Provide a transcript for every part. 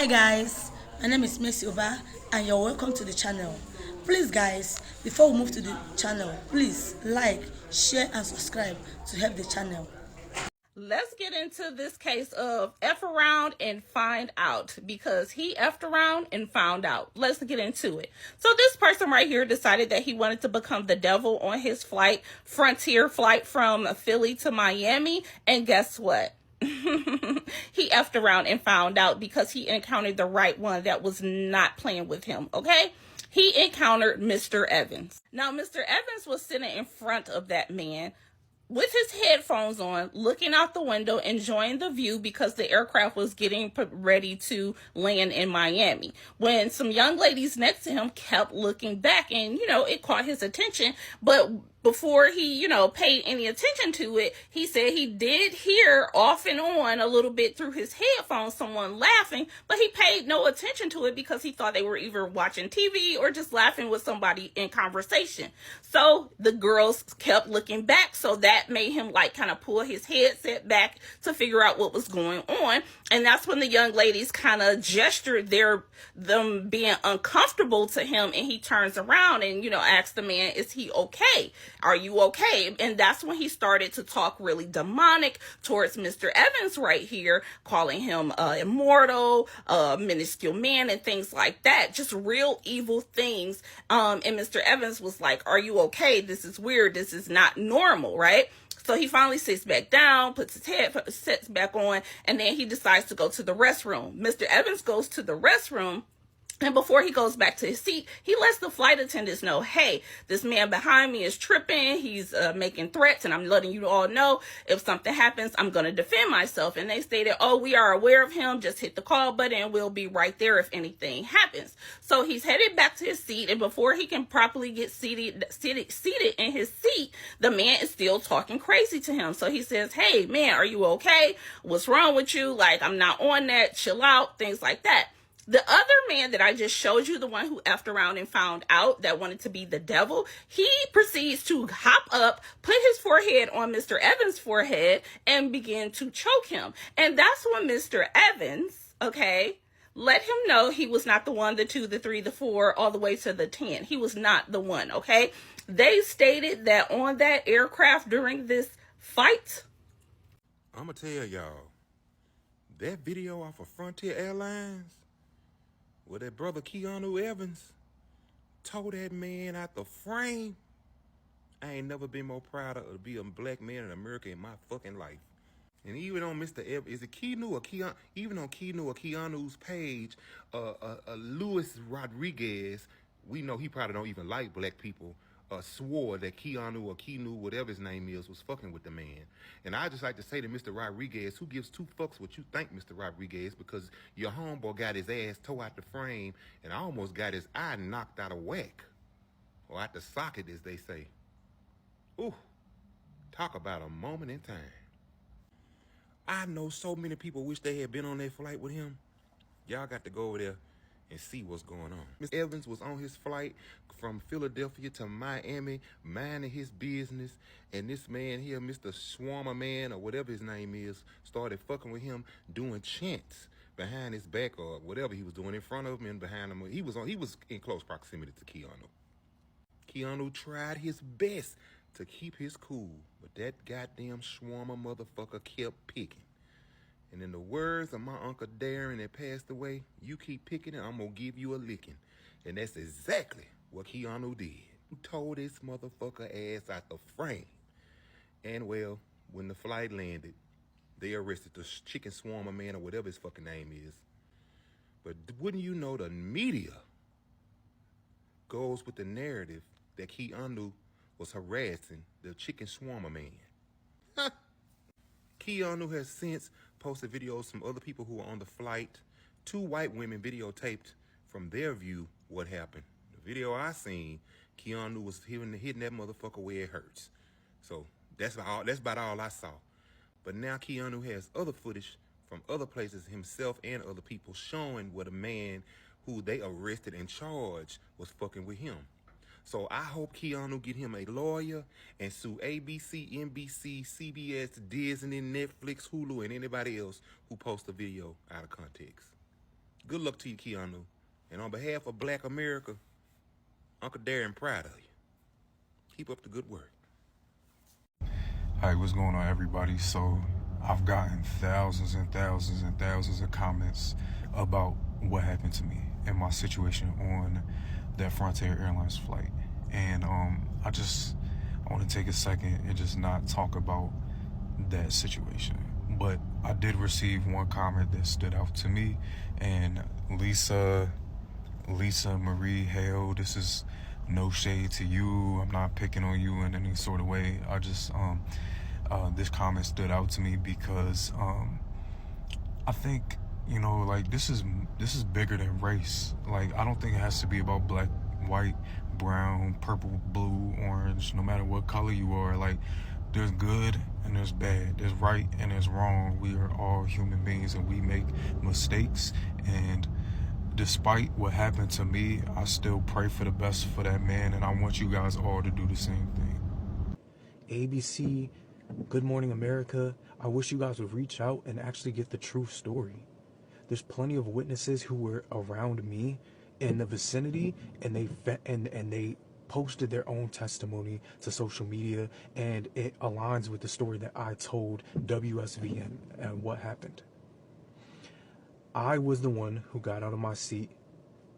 Guys, my name is Messi Oba and you're welcome to the channel. Please guys, before we move to the channel, please like, share and subscribe to help the channel. Let's get into this case of F around and find out, because he effed around and found out. Let's get into it. So this person right here decided that he wanted to become the devil on his frontier flight from Philly to Miami. And guess what? He effed around and found out because he encountered the right one that was not playing with him, okay? He encountered Mr. Evans. Now, Mr. Evans was sitting in front of that man with his headphones on, looking out the window, enjoying the view because the aircraft was getting ready to land in Miami. When some young ladies next to him kept looking back, and, it caught his attention. But before he, paid any attention to it, he said he did hear off and on a little bit through his headphones someone laughing, but he paid no attention to it because he thought they were either watching TV or just laughing with somebody in conversation. So the girls kept looking back, so that made him kind of pull his headset back to figure out what was going on. And that's when the young ladies kind of gestured them being uncomfortable to him, and he turns around and, asks the man, is he okay? Are you okay? And that's when he started to talk really demonic towards Mr. Evans right here, calling him immortal, minuscule man, and things like that. Just real evil things. And Mr. Evans was like, are you okay? This is weird. This is not normal, right? So he finally sits back down, puts his headsets back on, and then he decides to go to the restroom. Mr. Evans goes to the restroom. And before he goes back to his seat, he lets the flight attendants know, hey, this man behind me is tripping. He's making threats, and I'm letting you all know if something happens, I'm going to defend myself. And they stated, oh, we are aware of him. Just hit the call button and we'll be right there if anything happens. So he's headed back to his seat. And before he can properly get seated in his seat, the man is still talking crazy to him. So he says, hey, man, are you okay? What's wrong with you? I'm not on that. Chill out. Things like that. The other man that I just showed you, the one who effed around and found out, that wanted to be the devil, he proceeds to hop up, put his forehead on Mr. Evans' forehead, and begin to choke him. And that's when Mr. Evans, let him know he was not the 1, the 2, the 3, the 4, all the way to the 10. He was not the one, okay? They stated that on that aircraft during this fight, I'm gonna tell y'all, that video off of Frontier Airlines, where that brother Keanu Evans tore that man out the frame, I ain't never been more proud of to be a black man in America in my fucking life. And even on Mr. Evans, is it Keanu or Keanu? Even on Keanu or Keanu's page, Luis Rodriguez, we know he probably don't even like black people, swore that Keanu or Keanu, whatever his name is, was fucking with the man. And I just like to say to Mr. Rodriguez, who gives two fucks what you think, Mr. Rodriguez, because your homeboy got his ass tore out the frame and almost got his eye knocked out of whack. Or out the socket, as they say. Ooh, talk about a moment in time. I know so many people wish they had been on that flight with him. Y'all got to go over there and see what's going on. Mr. Evans was on his flight from Philadelphia to Miami, minding his business, and this man here, Mr. Swarmer Man, or whatever his name is, started fucking with him, doing chants behind his back or whatever he was doing in front of him and behind him. He was in close proximity to Keanu. Keanu tried his best to keep his cool, but that goddamn Swarmer motherfucker kept picking. And in the words of my Uncle Darren that passed away, you keep picking and I'm going to give you a licking. And that's exactly what Keanu did. He tore this motherfucker ass out the frame. And well, when the flight landed, they arrested the chicken swarmer man or whatever his fucking name is. But wouldn't you know, the media goes with the narrative that Keanu was harassing the chicken swarmer man. Keanu has since posted videos from other people who were on the flight. 2 white women videotaped from their view what happened. The video I seen, Keanu was hitting that motherfucker where it hurts. So that's about all I saw. But now Keanu has other footage from other places himself and other people showing what a man who they arrested and charged was fucking with him. So I hope Keanu get him a lawyer and sue ABC, NBC, CBS, Disney, Netflix, Hulu, and anybody else who posts a video out of context. Good luck to you, Keanu. And on behalf of Black America, Uncle Darren proud of you. Keep up the good work. Hey, what's going on, everybody? So I've gotten thousands and thousands and thousands of comments about what happened to me and my situation on that Frontier Airlines flight. And I want to take a second and just not talk about that situation. But I did receive one comment that stood out to me, and Lisa Marie Hale, this is no shade to you. I'm not picking on you in any sort of way. I just this comment stood out to me because I think, you know, like this is bigger than race. Like, I don't think it has to be about black, white, brown, purple, blue, orange, no matter what color you are. Like, there's good and there's bad, there's right and there's wrong. We are all human beings and we make mistakes, and despite what happened to me, I still pray for the best for that man, and I want you guys all to do the same thing. ABC, Good Morning America, I wish you guys would reach out and actually get the true story. There's plenty of witnesses who were around me in the vicinity, and they posted their own testimony to social media, and it aligns with the story that I told WSVN and what happened. I was the one who got out of my seat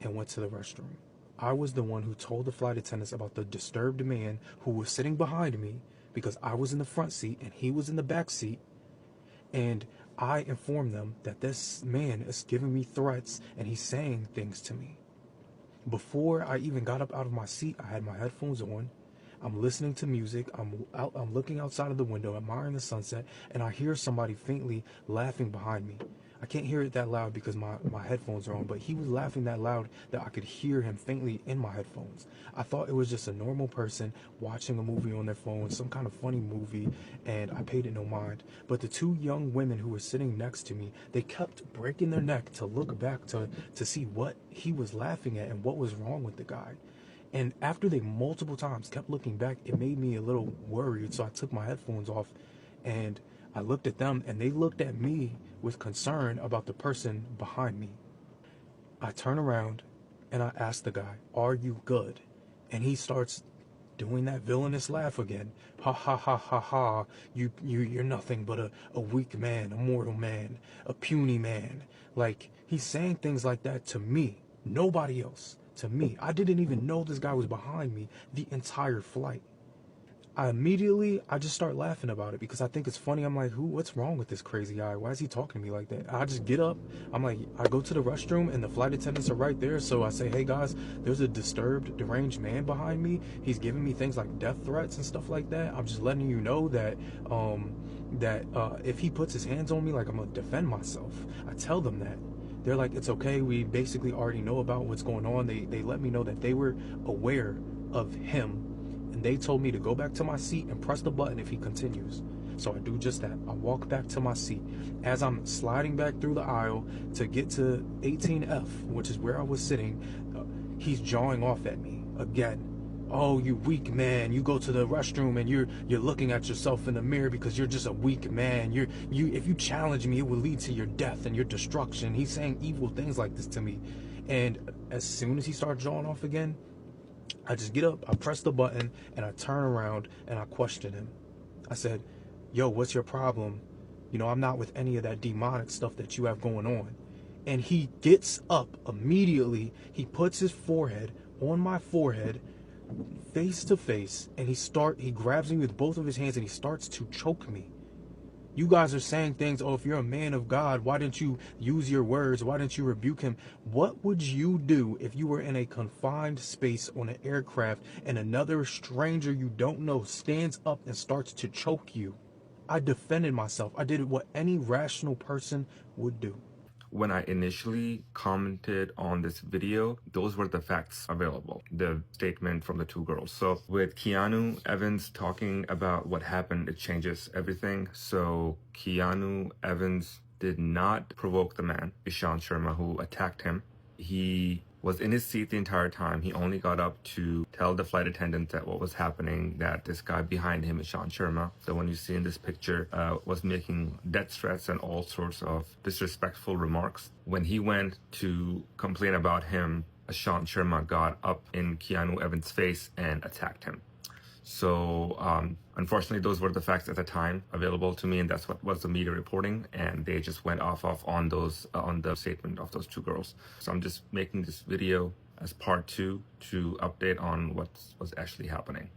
and went to the restroom. I was the one who told the flight attendants about the disturbed man who was sitting behind me, because I was in the front seat and he was in the back seat. And I informed them that this man is giving me threats and he's saying things to me. Before I even got up out of my seat, I had my headphones on. I'm listening to music. I'm looking outside of the window, admiring the sunset, and I hear somebody faintly laughing behind me. I can't hear it that loud because my headphones are on, but he was laughing that loud that I could hear him faintly in my headphones. I thought it was just a normal person watching a movie on their phone, some kind of funny movie, and I paid it no mind. But the two young women who were sitting next to me, they kept breaking their neck to look back to see what he was laughing at and what was wrong with the guy. And after they multiple times kept looking back, it made me a little worried, so I took my headphones off and I looked at them, and they looked at me with concern about the person behind me. I turn around and I ask the guy, "Are you good?" And he starts doing that villainous laugh again. Ha ha ha ha ha. You're nothing but a weak man, a mortal man, a puny man. Like, he's saying things like that to me, nobody else, to me. I didn't even know this guy was behind me the entire flight. I just start laughing about it because I think it's funny. I'm like, what's wrong with this crazy guy? Why is he talking to me like that? I just get up. I'm like, I go to the restroom and the flight attendants are right there. So I say, "Hey guys, there's a disturbed, deranged man behind me. He's giving me things like death threats and stuff like that. I'm just letting you know that if he puts his hands on me, like, I'm gonna defend myself." I tell them that. They're like, "It's okay. We basically already know about what's going on." They let me know that they were aware of him, and they told me to go back to my seat and press the button if he continues. So I do just that. I walk back to my seat. As I'm sliding back through the aisle to get to 18F, which is where I was sitting, he's jawing off at me again. "Oh, you weak man, you go to the restroom and you're looking at yourself in the mirror because you're just a weak man. If you challenge me, it will lead to your death and your destruction." He's saying evil things like this to me. And as soon as he starts jawing off again, I just get up, I press the button, and I turn around and I question him. I said, "Yo, what's your problem? You know, I'm not with any of that demonic stuff that you have going on." And he gets up immediately. He puts his forehead on my forehead, face to face, and he grabs me with both of his hands and he starts to choke me. You guys are saying things, "Oh, if you're a man of God, why didn't you use your words? Why didn't you rebuke him?" What would you do if you were in a confined space on an aircraft and another stranger you don't know stands up and starts to choke you? I defended myself. I did what any rational person would do. When I initially commented on this video, those were the facts available, the statement from the two girls. So with Keanu Evans talking about what happened, it changes everything. So Keanu Evans did not provoke the man, Ishan Sharma, who attacked him. He was in his seat the entire time. He only got up to tell the flight attendant that what was happening, that this guy behind him is Sean Sharma, the one you see in this picture, was making death threats and all sorts of disrespectful remarks. When he went to complain about him, Sean Sharma got up in Keanu Evans' face and attacked him. So unfortunately, those were the facts at the time available to me, and that's what was the media reporting, and they just went off on those on the statement of those two girls. So I'm just making this video as part 2 to update on what was actually happening.